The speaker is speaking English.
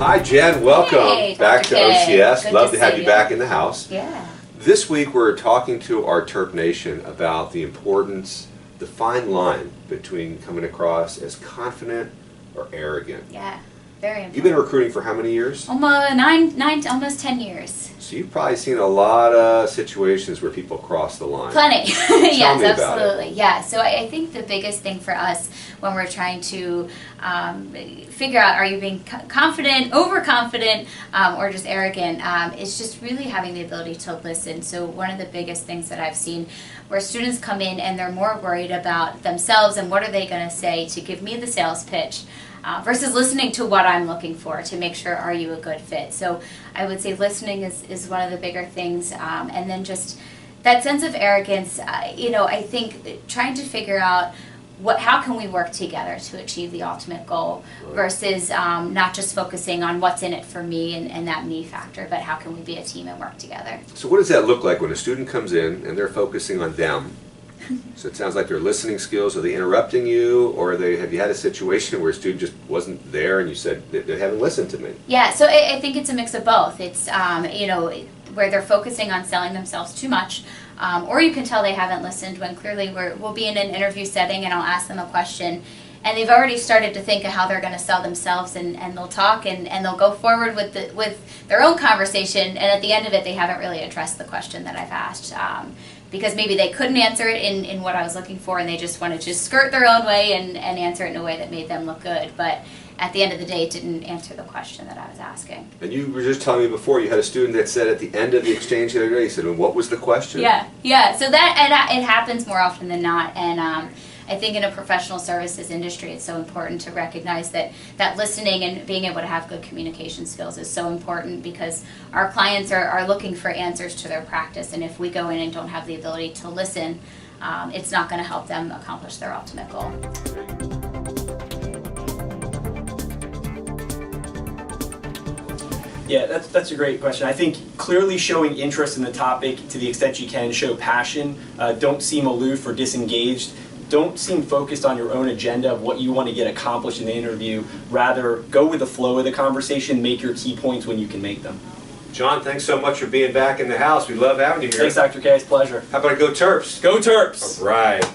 Hi Jen, welcome Hey, back to Dr. K. OCS. Good Love to to have see you you. back in the house. Yeah. This week we're talking to our Terp Nation about the importance, the fine line between coming across as confident or arrogant. Yeah. Very important. You've been recruiting for how many years? Almost 10 years. So you've probably seen a lot of situations where people cross the line. Plenty. Tell Yes, me about it. absolutely. Yeah. So I think the biggest thing for us when we're trying to figure out are you being confident, overconfident, or just arrogant, is just really having the ability to listen. So one of the biggest things that I've seen where students come in and they're more worried about themselves and what are they going to say to give me the sales pitch. Versus listening to what I'm looking for to make sure are you a good fit. So I would say listening is one of the bigger things, and then just that sense of arrogance. I think trying to figure out how can we work together to achieve the ultimate goal versus not just focusing on what's in it for me and that me factor, but how can we be a team and work together. So what does that look like when a student comes in and they're focusing on them? So it sounds like their listening skills, are they interrupting you, or have you had a situation where a student just wasn't there and you said they haven't listened to me? Yeah, so I think it's a mix of both. It's, where they're focusing on selling themselves too much, or you can tell they haven't listened when clearly we'll be in an interview setting and I'll ask them a question and they've already started to think of how they're going to sell themselves and they'll talk and they'll go forward with their own conversation, and at the end of it they haven't really addressed the question that I've asked. Because maybe they couldn't answer it in what I was looking for and they just wanted to skirt their own way and answer it in a way that made them look good. But at the end of the day, it didn't answer the question that I was asking. And you were just telling me before, you had a student that said at the end of the exchange the other day, he said, well, what was the question? Yeah. So it happens more often than not. And I think in a professional services industry, it's so important to recognize that listening and being able to have good communication skills is so important because our clients are looking for answers to their practice. And if we go in and don't have the ability to listen, it's not going to help them accomplish their ultimate goal. Yeah, that's a great question. I think clearly showing interest in the topic to the extent you can, show passion, don't seem aloof or disengaged, don't seem focused on your own agenda of what you want to get accomplished in the interview. Rather, go with the flow of the conversation, make your key points when you can make them. John, thanks so much for being back in the house. We love having you here. Thanks, Dr. K. It's a pleasure. How about a Go Terps? Go Terps! All right.